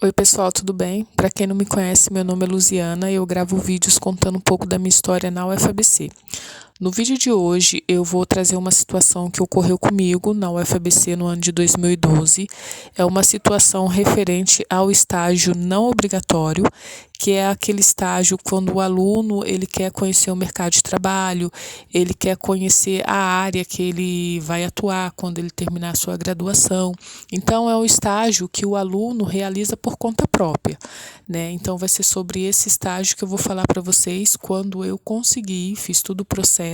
Oi pessoal, tudo bem? Para quem não me conhece, meu nome é Luziana e eu gravo vídeos contando um pouco da minha história na UFABC. No vídeo de hoje eu vou trazer uma situação que ocorreu comigo na UFABC no ano de 2012. É uma situação referente ao estágio não obrigatório, que é aquele estágio quando o aluno ele quer conhecer o mercado de trabalho, ele quer conhecer a área que ele vai atuar quando ele terminar a sua graduação. Então é um estágio que o aluno realiza por conta própria, né? Então vai ser sobre esse estágio que eu vou falar para vocês quando eu consegui, fiz todo o processo,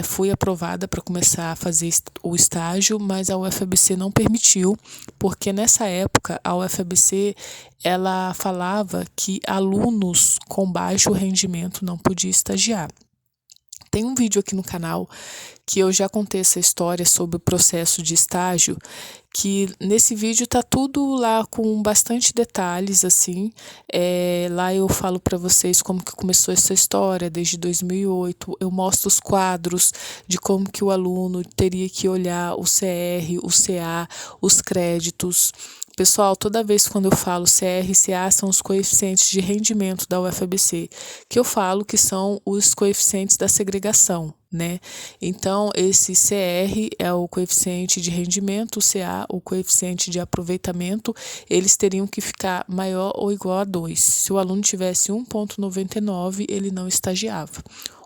fui aprovada para começar a fazer o estágio, mas a UFABC não permitiu, porque nessa época a UFABC ela falava que alunos com baixo rendimento não podiam estagiar. Tem um vídeo aqui no canal que eu já contei essa história sobre o processo de estágio, que nesse vídeo tá tudo lá com bastante detalhes, assim. Lá eu falo para vocês como que começou essa história, desde 2008. Eu mostro os quadros de como que o aluno teria que olhar o CR, o CA, os créditos. Pessoal, toda vez quando eu falo CR e CA são os coeficientes de rendimento da UFABC, que eu falo que são os coeficientes da segregação, né? Então, esse CR é o coeficiente de rendimento, o CA, o coeficiente de aproveitamento, eles teriam que ficar maior ou igual a 2. Se o aluno tivesse 1,99, ele não estagiava.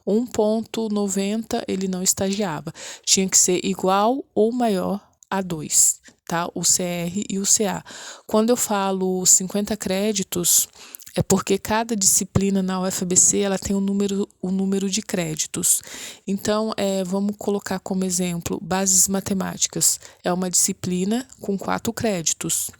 1,90 ele não estagiava. Tinha que ser igual ou maior a 2, tá? O CR e o CA. Quando eu falo 50 créditos, é porque cada disciplina na UFABC ela tem um número de créditos. Então, vamos colocar como exemplo bases matemáticas. É uma disciplina com 4 créditos.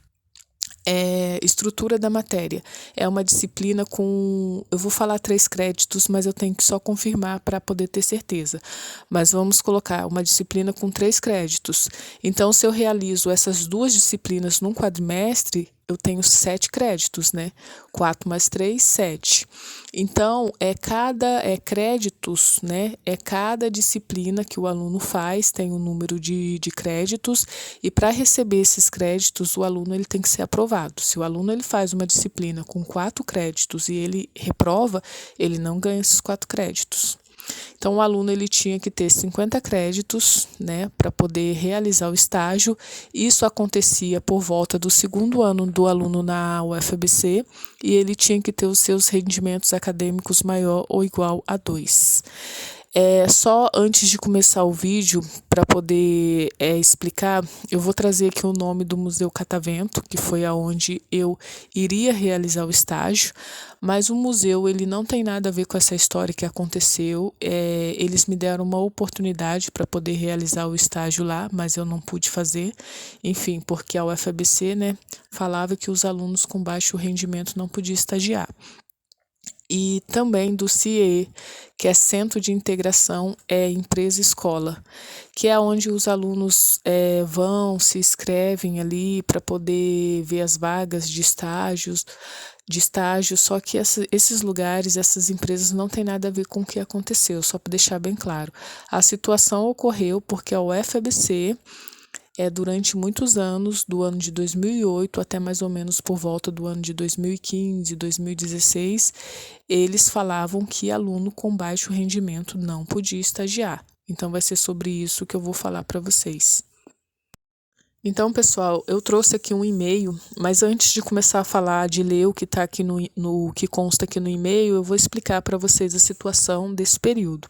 Estrutura da matéria. É uma disciplina com. Eu vou falar 3 créditos, mas eu tenho que só confirmar para poder ter certeza. Mas vamos colocar uma disciplina com 3 créditos. Então, se eu realizo essas duas disciplinas num quadrimestre, eu tenho 7 créditos, né? 4 mais 3, 7. Então, cada créditos, né? É cada disciplina que o aluno faz, tem um número de créditos, e para receber esses créditos, o aluno ele tem que ser aprovado. Se o aluno ele faz uma disciplina com 4 créditos e ele reprova, ele não ganha esses 4 créditos. Então, o aluno ele tinha que ter 50 créditos, né, para poder realizar o estágio. Isso acontecia por volta do segundo ano do aluno na UFABC e ele tinha que ter os seus rendimentos acadêmicos maior ou igual a 2. Só antes de começar o vídeo, para poder explicar, eu vou trazer aqui o nome do Museu Catavento, que foi aonde eu iria realizar o estágio, mas o museu ele não tem nada a ver com essa história que aconteceu. Eles me deram uma oportunidade para poder realizar o estágio lá, mas eu não pude fazer, enfim, porque a UFABC, né, falava que os alunos com baixo rendimento não podiam estagiar. E também do CIE, que é Centro de Integração Empresa Escola, que é onde os alunos vão, se inscrevem ali para poder ver as vagas de estágio, só que esses lugares, essas empresas não têm nada a ver com o que aconteceu, só para deixar bem claro. A situação ocorreu porque a UFABC durante muitos anos, do ano de 2008 até mais ou menos por volta do ano de 2015, 2016, eles falavam que aluno com baixo rendimento não podia estagiar. Então, vai ser sobre isso que eu vou falar para vocês. Então, pessoal, eu trouxe aqui um e-mail, mas antes de começar a falar, de ler o que está aqui no que consta aqui no e-mail, eu vou explicar para vocês a situação desse período.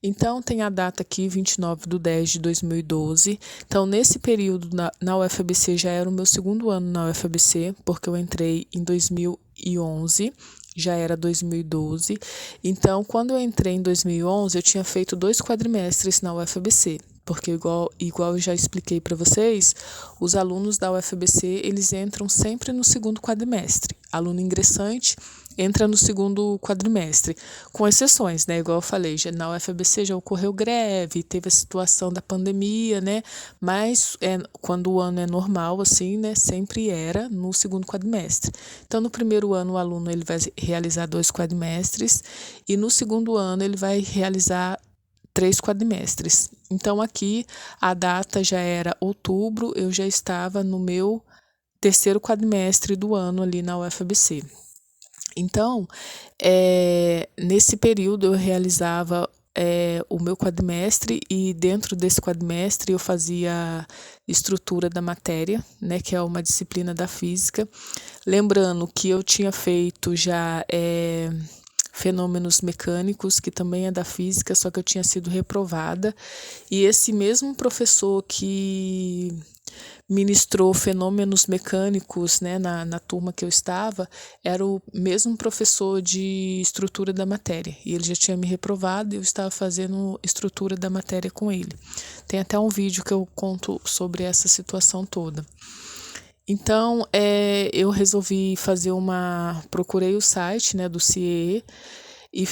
Então, tem a data aqui, 29/10/2012. Então, nesse período na UFABC, já era o meu segundo ano na UFABC, porque eu entrei em 2011, já era 2012. Então, quando eu entrei em 2011, eu tinha feito 2 quadrimestres na UFABC, porque igual eu já expliquei para vocês, os alunos da UFABC, eles entram sempre no segundo quadrimestre. Aluno ingressante entra no segundo quadrimestre, com exceções, né? Igual eu falei, na UFABC já ocorreu greve, teve a situação da pandemia, né? Mas quando o ano é normal, assim, né? Sempre era no segundo quadrimestre. Então, no primeiro ano, o aluno ele vai realizar 2 quadrimestres e no segundo ano ele vai realizar 3 quadrimestres. Então, aqui a data já era outubro, eu já estava no meu terceiro quadrimestre do ano ali na UFABC. Então, nesse período eu realizava o meu quadrimestre, e dentro desse quadrimestre eu fazia estrutura da matéria, né, que é uma disciplina da física. Lembrando que eu tinha feito já fenômenos mecânicos, que também é da física, só que eu tinha sido reprovada. E esse mesmo professor que ministrou fenômenos mecânicos, né, na turma que eu estava, era o mesmo professor de estrutura da matéria. E ele já tinha me reprovado e eu estava fazendo estrutura da matéria com ele. Tem até um vídeo que eu conto sobre essa situação toda. Então, eu resolvi procurei o site, né, do CIEE e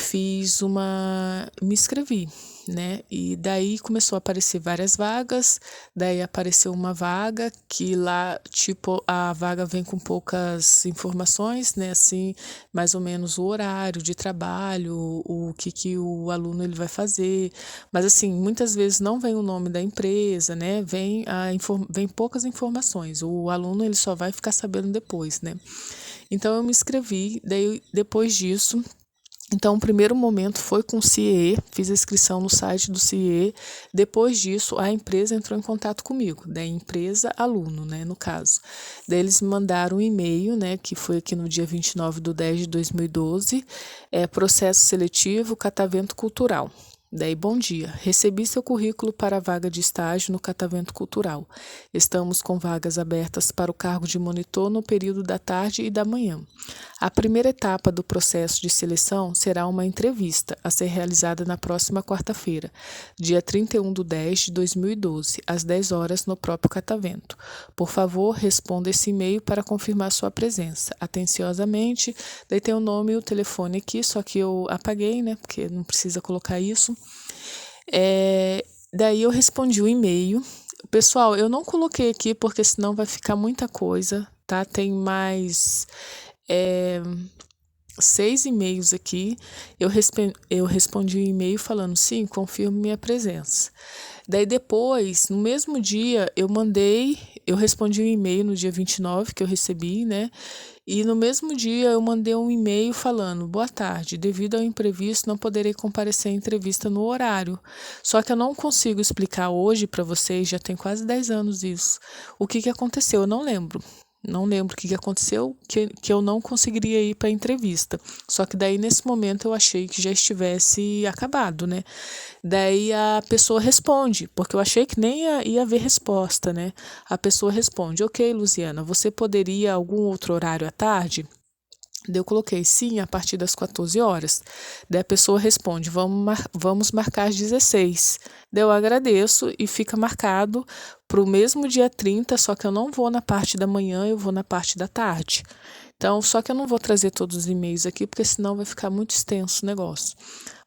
me inscrevi, né? E daí começou a aparecer várias vagas, daí apareceu uma vaga que lá, tipo, a vaga vem com poucas informações, né? Assim, mais ou menos o horário de trabalho, o que o aluno ele vai fazer, mas assim, muitas vezes não vem o nome da empresa, né? Vem poucas informações, o aluno ele só vai ficar sabendo depois, né? Então eu me inscrevi, daí depois disso, então, o primeiro momento foi com o CIEE, fiz a inscrição no site do CIEE. Depois disso, a empresa entrou em contato comigo, da empresa aluno, né, no caso. Daí eles me mandaram um e-mail, né, que foi aqui no dia 29/10/2012, processo seletivo, Catavento Cultural. Daí, bom dia. Recebi seu currículo para a vaga de estágio no Catavento Cultural. Estamos com vagas abertas para o cargo de monitor no período da tarde e da manhã. A primeira etapa do processo de seleção será uma entrevista a ser realizada na próxima quarta-feira, dia 31/10/2012, às 10 horas, no próprio Catavento. Por favor, responda esse e-mail para confirmar sua presença. Atenciosamente, daí tem o nome e o telefone aqui, só que eu apaguei, né, porque não precisa colocar isso. Daí eu respondi o e-mail. Pessoal, eu não coloquei aqui porque senão vai ficar muita coisa, tá? Tem mais 6 e-mails aqui. Eu respondi o e-mail falando sim, confirmo minha presença. Daí depois, no mesmo dia, eu respondi um e-mail no dia 29 que eu recebi, né? E no mesmo dia eu mandei um e-mail falando: boa tarde, devido ao imprevisto não poderei comparecer à entrevista no horário. Só que eu não consigo explicar hoje para vocês, já tem quase 10 anos isso, o que aconteceu, eu não lembro. Não lembro o que aconteceu, que eu não conseguiria ir para a entrevista. Só que daí, nesse momento, eu achei que já estivesse acabado, né? Daí a pessoa responde, porque eu achei que nem ia haver resposta, né? A pessoa responde: ok, Luziana, você poderia algum outro horário à tarde? Daí eu coloquei sim, a partir das 14 horas. Daí a pessoa responde: vamos marcar às 16. Daí eu agradeço e fica marcado para o mesmo dia 30, só que eu não vou na parte da manhã, eu vou na parte da tarde. Então, só que eu não vou trazer todos os e-mails aqui, porque senão vai ficar muito extenso o negócio.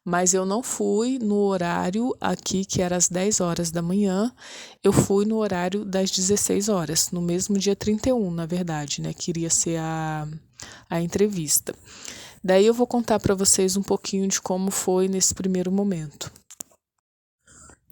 Mas eu não fui no horário aqui, que era às 10 horas da manhã, eu fui no horário das 16 horas, no mesmo dia 31, na verdade, né? Que iria ser a entrevista. Daí eu vou contar para vocês um pouquinho de como foi nesse primeiro momento.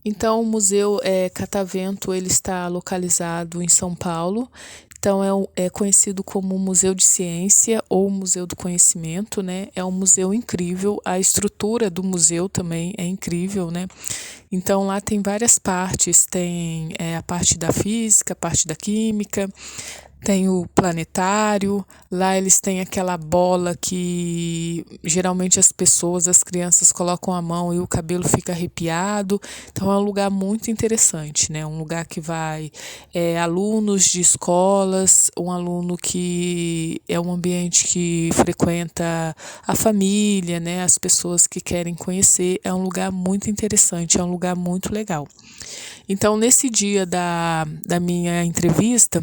Então, o Museu Catavento ele está localizado em São Paulo. Então, é conhecido como Museu de Ciência ou Museu do Conhecimento, né? É um museu incrível, a estrutura do museu também é incrível, né? Então, lá tem várias partes, tem a parte da física, a parte da química, tem o planetário, lá eles têm aquela bola que geralmente as crianças colocam a mão e o cabelo fica arrepiado. Então é um lugar muito interessante, né? Um lugar que vai alunos de escolas, um aluno que é um ambiente que frequenta a família, né? As pessoas que querem conhecer. É um lugar muito interessante, é um lugar muito legal. Então, nesse dia da minha entrevista,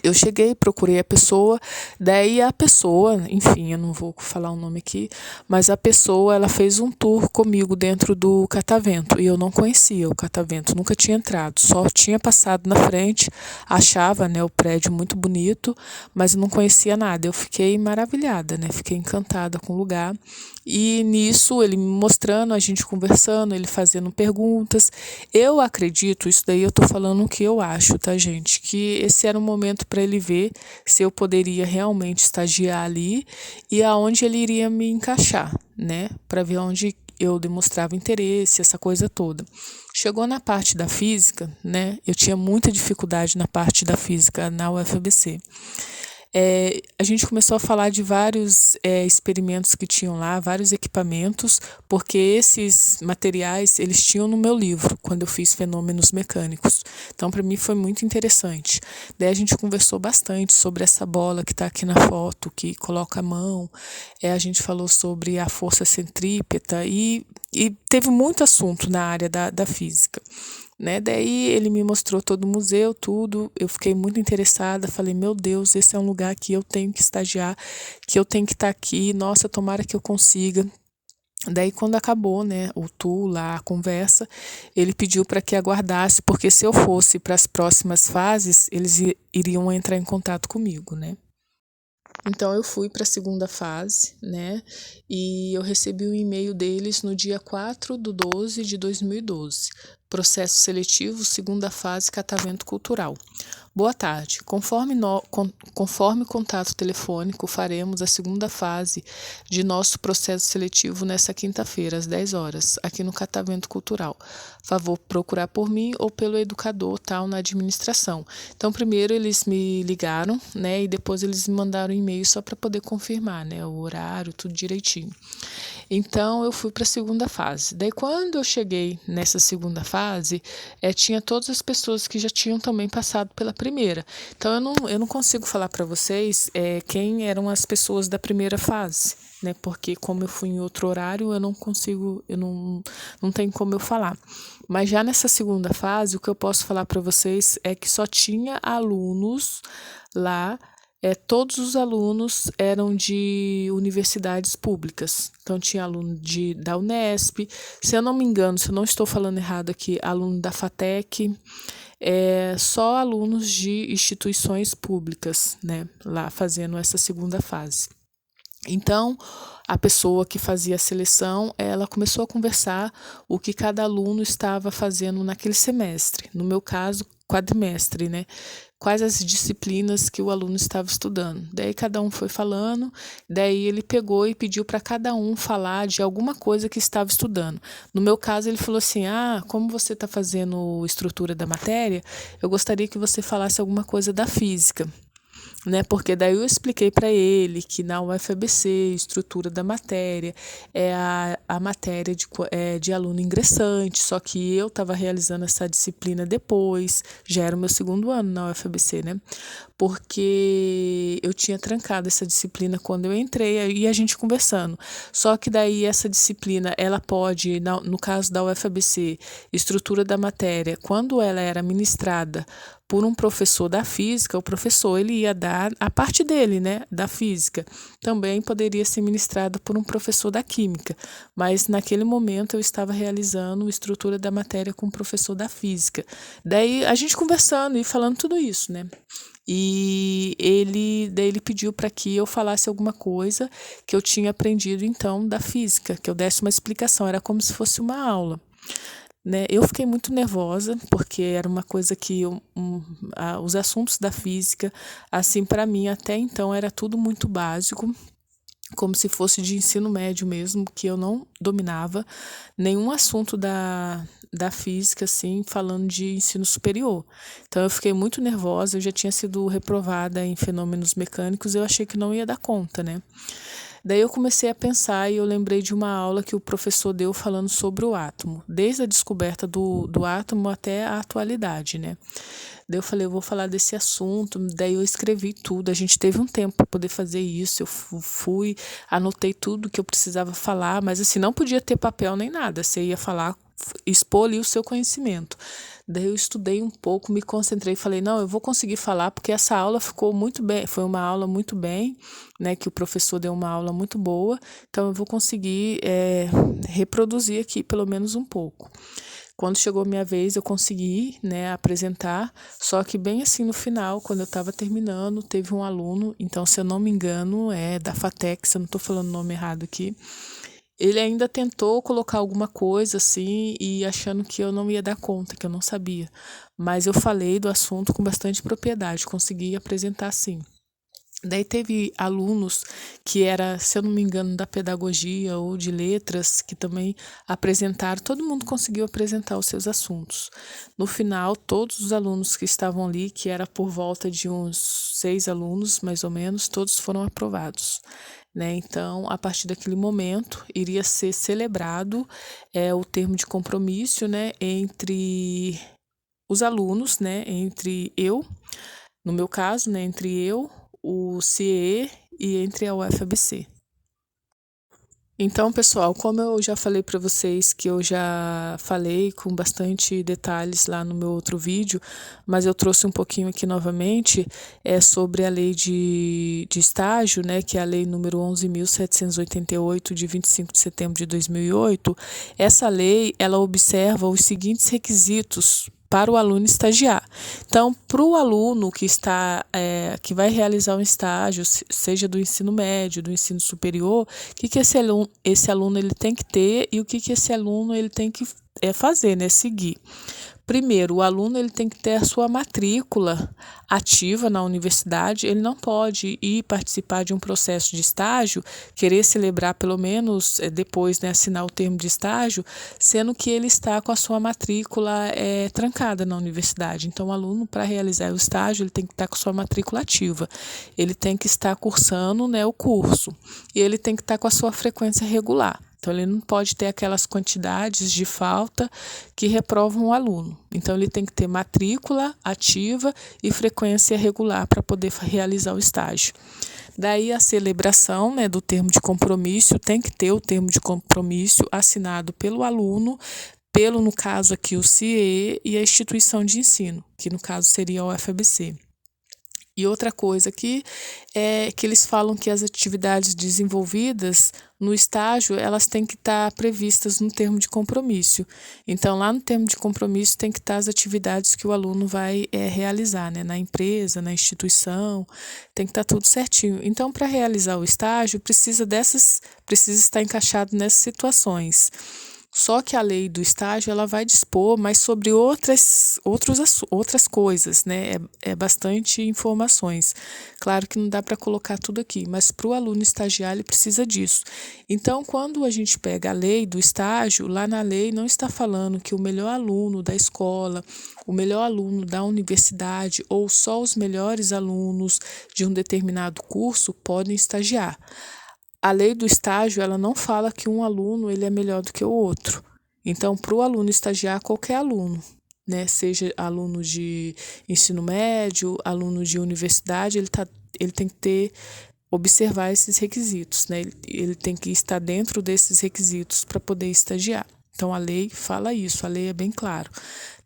eu cheguei, procurei a pessoa, daí a pessoa, enfim, eu não vou falar o nome aqui, mas a pessoa, ela fez um tour comigo dentro do Catavento, e eu não conhecia o Catavento, nunca tinha entrado, só tinha passado na frente, achava, né, o prédio muito bonito, mas não conhecia nada. Eu fiquei maravilhada, né, fiquei encantada com o lugar, e nisso, ele me mostrando, a gente conversando, ele fazendo perguntas. Eu acredito, isso daí eu tô falando o que eu acho, tá, gente? Que esse era um momento para ele ver se eu poderia realmente estagiar ali e aonde ele iria me encaixar, né? Para ver onde eu demonstrava interesse, essa coisa toda. Chegou na parte da física, né? Eu tinha muita dificuldade na parte da física na UFABC. A gente começou a falar de vários experimentos que tinham lá, vários equipamentos, porque esses materiais eles tinham no meu livro, quando eu fiz fenômenos mecânicos. Então, para mim foi muito interessante. Daí a gente conversou bastante sobre essa bola que está aqui na foto, que coloca a mão. A gente falou sobre a força centrípeta e teve muito assunto na área da física. Né? Daí ele me mostrou todo o museu, tudo. Eu fiquei muito interessada. Falei, meu Deus, esse é um lugar que eu tenho que estagiar, que eu tenho que estar aqui. Nossa, tomara que eu consiga. Daí, quando acabou, né, o tour lá, a conversa, ele pediu para que aguardasse, porque se eu fosse para as próximas fases, eles iriam entrar em contato comigo, né? Então eu fui para a segunda fase, né? E eu recebi o e-mail deles no dia 4/12/2012. Processo seletivo, segunda fase, catavento cultural. Boa tarde. Conforme contato telefônico, faremos a segunda fase de nosso processo seletivo nesta quinta-feira, às 10 horas, aqui no Catavento Cultural. Favor procurar por mim ou pelo educador tal na administração. Então, primeiro eles me ligaram, né, e depois eles me mandaram um e-mail só para poder confirmar, né, o horário, tudo direitinho. Então, eu fui para a segunda fase. Daí, quando eu cheguei nessa segunda fase, tinha todas as pessoas que já tinham também passado pela primeira. Então, eu não consigo falar para vocês quem eram as pessoas da primeira fase, né? Porque como eu fui em outro horário, eu não consigo, não tem como eu falar. Mas já nessa segunda fase, o que eu posso falar para vocês é que só tinha alunos lá. Todos os alunos eram de universidades públicas. Então, tinha aluno da Unesp, se eu não me engano, se eu não estou falando errado aqui, aluno da FATEC, só alunos de instituições públicas, né, lá fazendo essa segunda fase. Então, a pessoa que fazia a seleção, ela começou a conversar o que cada aluno estava fazendo naquele semestre. No meu caso, quadrimestre, né? Quais as disciplinas que o aluno estava estudando. Daí cada um foi falando, daí ele pegou e pediu para cada um falar de alguma coisa que estava estudando. No meu caso, ele falou assim, como você está fazendo estrutura da matéria, eu gostaria que você falasse alguma coisa da física. Né? Porque daí eu expliquei para ele que na UFABC, estrutura da matéria, é a matéria de aluno ingressante, só que eu estava realizando essa disciplina depois, já era o meu segundo ano na UFABC, né? Porque eu tinha trancado essa disciplina quando eu entrei e a gente conversando. Só que daí essa disciplina, ela pode, no caso da UFABC, estrutura da matéria, quando ela era ministrada por um professor da física, o professor ele ia dar a parte dele, né, da física. Também poderia ser ministrado por um professor da química, mas naquele momento eu estava realizando estrutura da matéria com o professor da física. Daí a gente conversando e falando tudo isso, né? E daí ele pediu para que eu falasse alguma coisa que eu tinha aprendido então da física, que eu desse uma explicação, era como se fosse uma aula. Né? Eu fiquei muito nervosa, porque era uma coisa que os assuntos da física, assim, para mim, até então, era tudo muito básico, como se fosse de ensino médio mesmo, que eu não dominava nenhum assunto da física, assim, falando de ensino superior. Então, eu fiquei muito nervosa, eu já tinha sido reprovada em fenômenos mecânicos, eu achei que não ia dar conta, né? Daí eu comecei a pensar e eu lembrei de uma aula que o professor deu falando sobre o átomo, desde a descoberta do átomo até a atualidade, né? Daí eu falei, eu vou falar desse assunto, daí eu escrevi tudo, a gente teve um tempo para poder fazer isso, eu fui, anotei tudo que eu precisava falar, mas assim, não podia ter papel nem nada, você ia falar, expor ali o seu conhecimento. Daí eu estudei um pouco, me concentrei, falei, não, eu vou conseguir falar, porque essa aula ficou muito bem, foi uma aula muito bem, né, que o professor deu uma aula muito boa, então eu vou conseguir reproduzir aqui pelo menos um pouco. Quando chegou a minha vez, eu consegui, né, apresentar, só que bem assim no final, quando eu estava terminando, teve um aluno, então se eu não me engano, é da FATEC, se eu não estou falando o nome errado aqui, Ele ainda tentou colocar alguma coisa assim e achando que eu não ia dar conta, que eu não sabia. Mas eu falei do assunto com bastante propriedade, consegui apresentar sim. Daí teve alunos que era, se eu não me engano, da pedagogia ou de letras, que também apresentaram, todo mundo conseguiu apresentar os seus assuntos. No final, todos os alunos que estavam ali, que era por volta de uns 6 alunos, mais ou menos, todos foram aprovados. Né? Então, a partir daquele momento, iria ser celebrado o termo de compromisso, né, entre os alunos, né, entre eu, no meu caso, né, entre eu, o CIE e entre a UFABC. Então, pessoal, como eu já falei para vocês que eu já falei com bastante detalhes lá no meu outro vídeo, mas eu trouxe um pouquinho aqui novamente, sobre a lei de estágio, né, que é a lei número 11.788, de 25 de setembro de 2008. Essa lei, ela observa os seguintes requisitos para o aluno estagiar. Então, para o aluno que vai realizar um estágio, seja do ensino médio, do ensino superior, o que esse aluno ele tem que ter e o que esse aluno ele tem que fazer, né, seguir. Primeiro, o aluno ele tem que ter a sua matrícula ativa na universidade, ele não pode ir participar de um processo de estágio, querer celebrar pelo menos depois, né, assinar o termo de estágio, sendo que ele está com a sua matrícula trancada na universidade. Então, o aluno, para realizar o estágio, ele tem que estar com a sua matrícula ativa, ele tem que estar cursando, né, o curso, e ele tem que estar com a sua frequência regular. Então, ele não pode ter aquelas quantidades de falta que reprovam o aluno. Então, ele tem que ter matrícula ativa e frequência regular para poder realizar o estágio. Daí, a celebração, né, do termo de compromisso, tem que ter o termo de compromisso assinado pelo aluno, no caso aqui, o CIE e a instituição de ensino, que no caso seria a UFABC. E outra coisa aqui é que eles falam que as atividades desenvolvidas no estágio, elas têm que estar previstas no termo de compromisso. Então, lá no termo de compromisso tem que estar as atividades que o aluno vai realizar, né? Na empresa, na instituição, tem que estar tudo certinho. Então, para realizar o estágio, precisa estar encaixado nessas situações. Só que a lei do estágio ela vai dispor mais sobre outras coisas, né? Bastante informações. Claro que não dá para colocar tudo aqui, mas para o aluno estagiar ele precisa disso. Então, quando a gente pega a lei do estágio, lá na lei não está falando que o melhor aluno da escola, o melhor aluno da universidade ou só os melhores alunos de um determinado curso podem estagiar. A lei do estágio, ela não fala que um aluno ele é melhor do que o outro. Então, para o aluno estagiar, qualquer aluno, né, seja aluno de ensino médio, aluno de universidade, ele tem que observar esses requisitos, né? Ele tem que estar dentro desses requisitos para poder estagiar. Então, a lei fala isso, a lei é bem claro.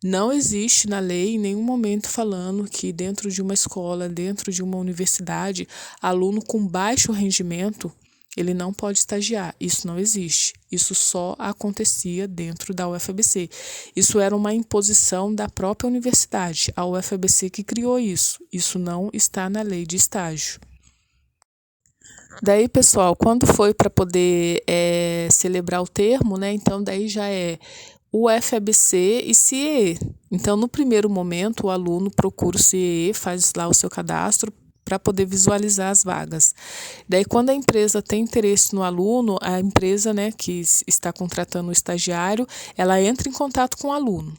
Não existe na lei em nenhum momento falando que dentro de uma escola, dentro de uma universidade, aluno com baixo rendimento, ele não pode estagiar. Isso não existe. Isso só acontecia dentro da UFABC. Isso era uma imposição da própria universidade, a UFABC que criou isso. Isso não está na lei de estágio. Daí, pessoal, quando foi para poder celebrar o termo, né? Então, daí já é UFABC e CIE. Então, no primeiro momento, o aluno procura o CIE, faz lá o seu cadastro, para poder visualizar as vagas. Daí, quando a empresa tem interesse no aluno, a empresa, né, que está contratando o estagiário, ela entra em contato com o aluno.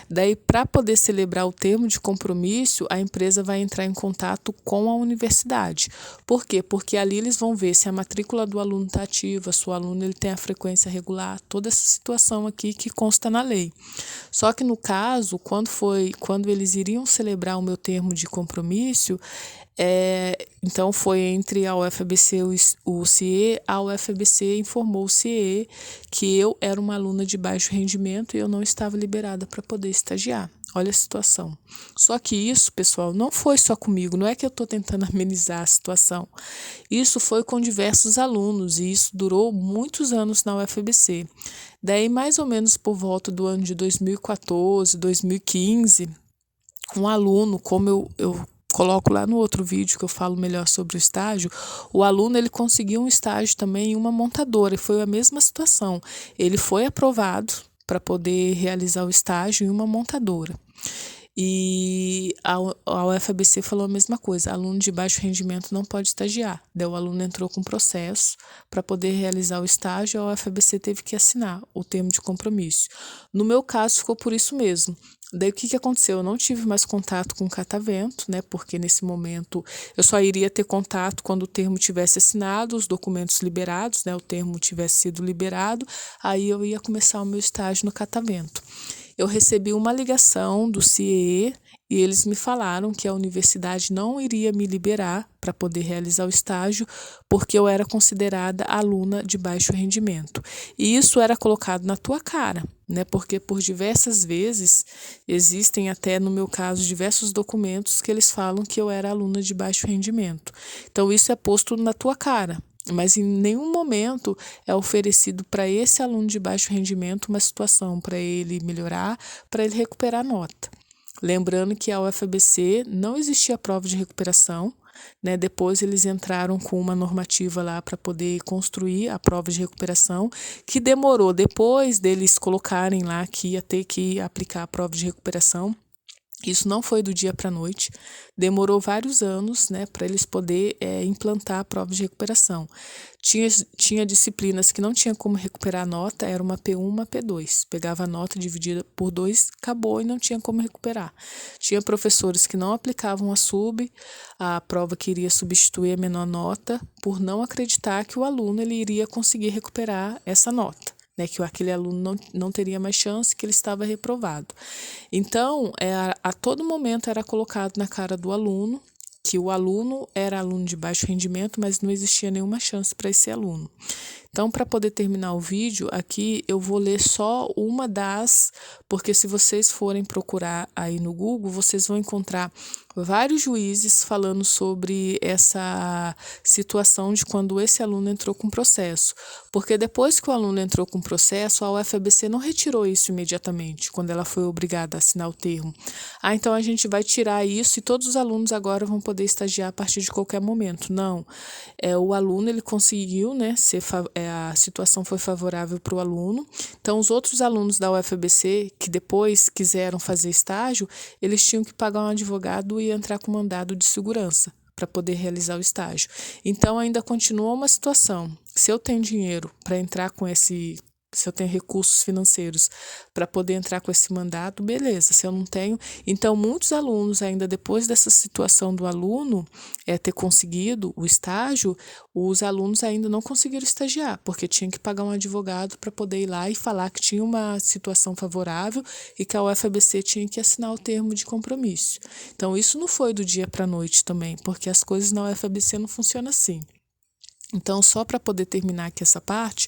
Daí, para poder celebrar o termo de compromisso, a empresa vai entrar em contato com a universidade. Por quê? Porque ali eles vão ver se a matrícula do aluno está ativa, se o aluno ele tem a frequência regular, toda essa situação aqui que consta na lei. Só que no caso, quando eles iriam celebrar o meu termo de compromisso, então foi entre a UFABC e o CIE, a UFABC informou o CIE que eu era uma aluna de baixo rendimento e eu não estava liberada para poder estagiar. Olha a situação. Só que isso, pessoal, não foi só comigo, não é que eu estou tentando amenizar a situação. Isso foi com diversos alunos e isso durou muitos anos na UFABC. Daí, mais ou menos por volta do ano de 2014, 2015, um aluno, como eu coloco lá no outro vídeo que eu falo melhor sobre o estágio, o aluno ele conseguiu um estágio também em uma montadora e foi a mesma situação. Ele foi aprovado para poder realizar o estágio em uma montadora. E a UFABC falou a mesma coisa, aluno de baixo rendimento não pode estagiar. Daí o aluno entrou com processo para poder realizar o estágio, a UFABC teve que assinar o termo de compromisso. No meu caso ficou por isso mesmo. Daí o que aconteceu? Eu não tive mais contato com o catavento, né? Porque nesse momento eu só iria ter contato quando o termo tivesse assinado, os documentos liberados, né? O termo tivesse sido liberado, aí eu ia começar o meu estágio no catavento. Eu recebi uma ligação do CIEE e eles me falaram que a universidade não iria me liberar para poder realizar o estágio porque eu era considerada aluna de baixo rendimento. E isso era colocado na tua cara, né? Porque por diversas vezes existem até no meu caso diversos documentos que eles falam que eu era aluna de baixo rendimento. Então isso é posto na tua cara. Mas em nenhum momento é oferecido para esse aluno de baixo rendimento uma situação para ele melhorar, para ele recuperar a nota. Lembrando que a UFABC não existia prova de recuperação, né? Depois eles entraram com uma normativa lá para poder construir a prova de recuperação, que demorou depois deles colocarem lá que ia ter que aplicar a prova de recuperação. Isso não foi do dia para a noite, demorou vários anos, né, para eles poderem implantar a prova de recuperação. Tinha disciplinas que não tinha como recuperar a nota, era uma P1, uma P2. Pegava a nota dividida por 2, acabou e não tinha como recuperar. Tinha professores que não aplicavam a prova que iria substituir a menor nota, por não acreditar que o aluno ele iria conseguir recuperar essa nota. Né, que aquele aluno não teria mais chance, que ele estava reprovado. Então, a todo momento era colocado na cara do aluno que o aluno era aluno de baixo rendimento, mas não existia nenhuma chance para esse aluno. Então, para poder terminar o vídeo, aqui eu vou ler só uma das, porque se vocês forem procurar aí no Google, vocês vão encontrar vários juízes falando sobre essa situação de quando esse aluno entrou com processo. Porque depois que o aluno entrou com processo, a UFABC não retirou isso imediatamente, quando ela foi obrigada a assinar o termo. Então a gente vai tirar isso e todos os alunos agora vão poder estagiar a partir de qualquer momento. Não, o aluno ele conseguiu, né, a situação foi favorável para o aluno. Então os outros alunos da UFABC que depois quiseram fazer estágio, eles tinham que pagar um advogado e entrar com mandado de segurança para poder realizar o estágio. Então ainda continua uma situação. Se eu tenho dinheiro para entrar com se eu tenho recursos financeiros para poder entrar com esse mandato, beleza. Se eu não tenho, então muitos alunos ainda depois dessa situação do aluno ter conseguido o estágio, os alunos ainda não conseguiram estagiar, porque tinham que pagar um advogado para poder ir lá e falar que tinha uma situação favorável e que a UFABC tinha que assinar o termo de compromisso. Então isso não foi do dia para a noite também, porque as coisas na UFABC não funcionam assim. Então, só para poder terminar aqui essa parte,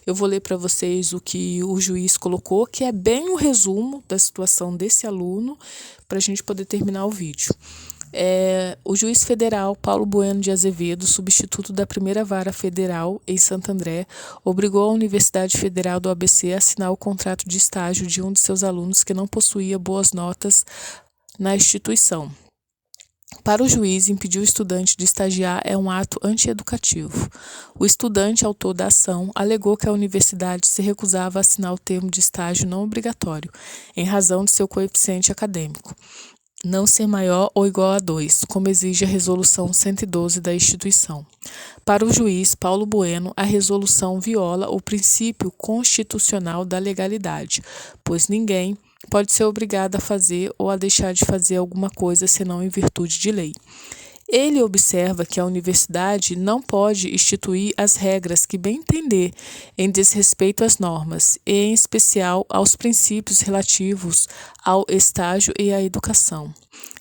eu vou ler para vocês o que o juiz colocou, que é bem o resumo da situação desse aluno, para a gente poder terminar o vídeo. O juiz federal Paulo Bueno de Azevedo, substituto da primeira vara federal em Santo André, obrigou a Universidade Federal do ABC a assinar o contrato de estágio de um de seus alunos que não possuía boas notas na instituição. Para o juiz, impedir o estudante de estagiar é um ato antieducativo. O estudante, autor da ação, alegou que a universidade se recusava a assinar o termo de estágio não obrigatório, em razão de seu coeficiente acadêmico não ser maior ou igual a 2, como exige a Resolução 112 da instituição. Para o juiz Paulo Bueno, a resolução viola o princípio constitucional da legalidade, pois ninguém pode ser obrigado a fazer ou a deixar de fazer alguma coisa senão em virtude de lei. Ele observa que a universidade não pode instituir as regras que bem entender em desrespeito às normas, e em especial aos princípios relativos ao estágio e à educação.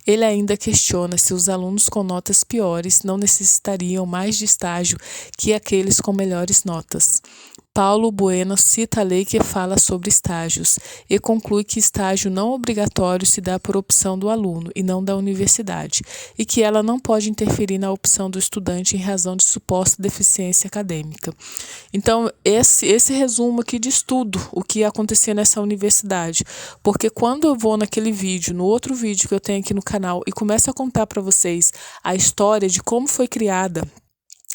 Ele ainda questiona se os alunos com notas piores não necessitariam mais de estágio que aqueles com melhores notas. Paulo Bueno cita a lei que fala sobre estágios e conclui que estágio não obrigatório se dá por opção do aluno e não da universidade, e que ela não pode interferir na opção do estudante em razão de suposta deficiência acadêmica. Então, esse resumo aqui diz tudo o que acontecia nessa universidade, porque quando eu vou naquele vídeo, no outro vídeo que eu tenho aqui no canal, e começo a contar para vocês a história de como foi criada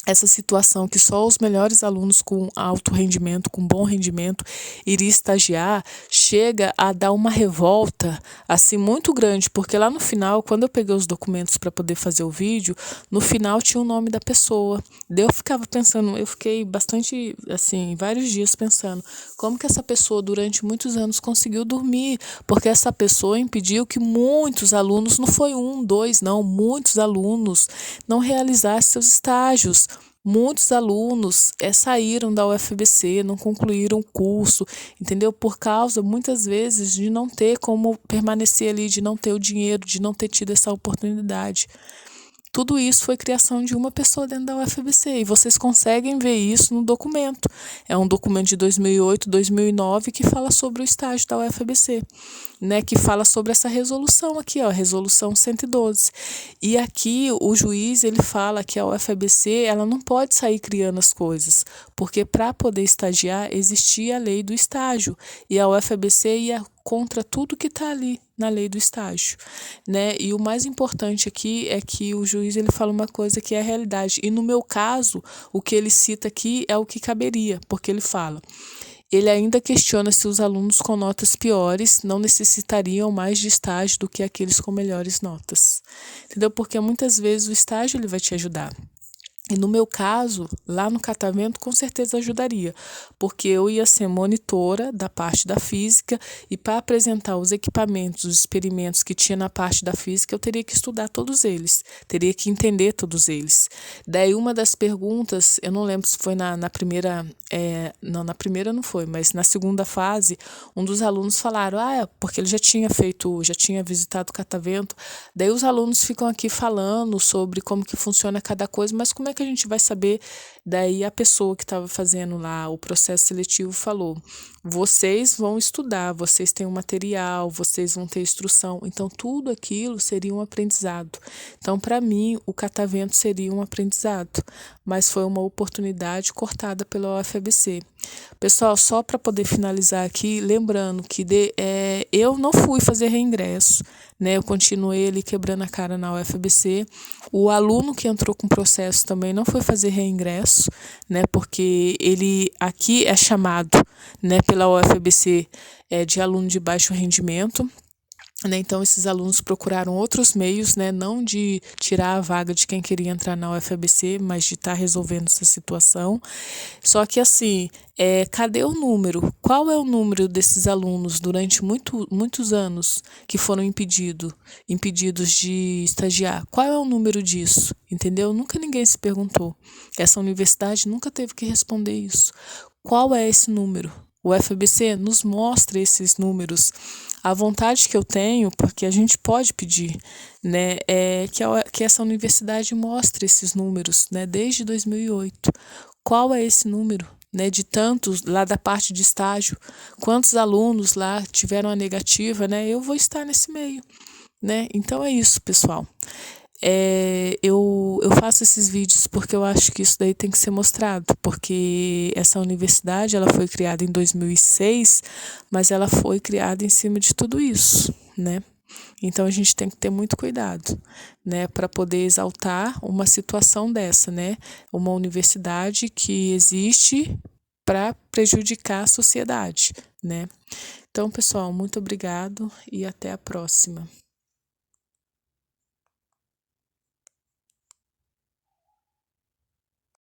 essa situação que só os melhores alunos com alto rendimento, com bom rendimento, iriam estagiar, chega a dar uma revolta assim muito grande, porque lá no final, quando eu peguei os documentos para poder fazer o vídeo, no final tinha o nome da pessoa. Daí eu ficava pensando, eu fiquei bastante, assim, vários dias pensando, como que essa pessoa durante muitos anos conseguiu dormir, porque essa pessoa impediu que muitos alunos, não foi um, dois, não, muitos alunos não realizassem seus estágios. Muitos alunos saíram da UFABC, não concluíram o curso, entendeu? Por causa, muitas vezes, de não ter como permanecer ali, de não ter o dinheiro, de não ter tido essa oportunidade. Tudo isso foi criação de uma pessoa dentro da UFABC e vocês conseguem ver isso no documento. É um documento de 2008, 2009 que fala sobre o estágio da UFABC, né, que fala sobre essa resolução aqui, ó, resolução 112. E aqui o juiz ele fala que a UFABC ela não pode sair criando as coisas, porque para poder estagiar existia a lei do estágio e a UFABC ia contra tudo que está ali na lei do estágio, né? E o mais importante aqui é que o juiz ele fala uma coisa que é a realidade. E no meu caso, o que ele cita aqui é o que caberia, porque ele fala: ele ainda questiona se os alunos com notas piores não necessitariam mais de estágio do que aqueles com melhores notas. Entendeu? Porque muitas vezes o estágio ele vai te ajudar. E no meu caso, lá no catavento, com certeza ajudaria, porque eu ia ser monitora da parte da física e para apresentar os equipamentos, os experimentos que tinha na parte da física, eu teria que estudar todos eles, teria que entender todos eles. Daí uma das perguntas, eu não lembro se foi na primeira, não, na primeira não foi, mas na segunda fase, um dos alunos falaram, porque ele já tinha visitado o catavento, daí os alunos ficam aqui falando sobre como que funciona cada coisa, mas como é que a gente vai saber? Daí a pessoa que estava fazendo lá o processo seletivo falou: vocês vão estudar, vocês têm um material, vocês vão ter instrução, então tudo aquilo seria um aprendizado. Então, para mim, o catavento seria um aprendizado, mas foi uma oportunidade cortada pela UFABC. Pessoal, só para poder finalizar aqui, lembrando que eu não fui fazer reingresso, né? Eu continuei ali quebrando a cara na UFABC. O aluno que entrou com processo também não foi fazer reingresso, né? Porque ele aqui é chamado, né, pela UFABC de aluno de baixo rendimento. Né, então, esses alunos procuraram outros meios, né, não de tirar a vaga de quem queria entrar na UFABC, mas de estar resolvendo essa situação. Só que, assim, cadê o número? Qual é o número desses alunos durante muitos anos que foram impedidos de estagiar? Qual é o número disso? Entendeu? Nunca ninguém se perguntou. Essa universidade nunca teve que responder isso. Qual é esse número? O UFABC nos mostra esses números. A vontade que eu tenho, porque a gente pode pedir, né, é que essa universidade mostre esses números, né, desde 2008. Qual é esse número, né, de tantos lá da parte de estágio? Quantos alunos lá tiveram a negativa, né? Eu vou estar nesse meio, né? Então é isso, pessoal. Eu faço esses vídeos porque eu acho que isso daí tem que ser mostrado, porque essa universidade ela foi criada em 2006, mas ela foi criada em cima de tudo isso, né? Então a gente tem que ter muito cuidado, né, para poder exaltar uma situação dessa, né? Uma universidade que existe para prejudicar a sociedade, né? Então, pessoal, muito obrigado e até a próxima.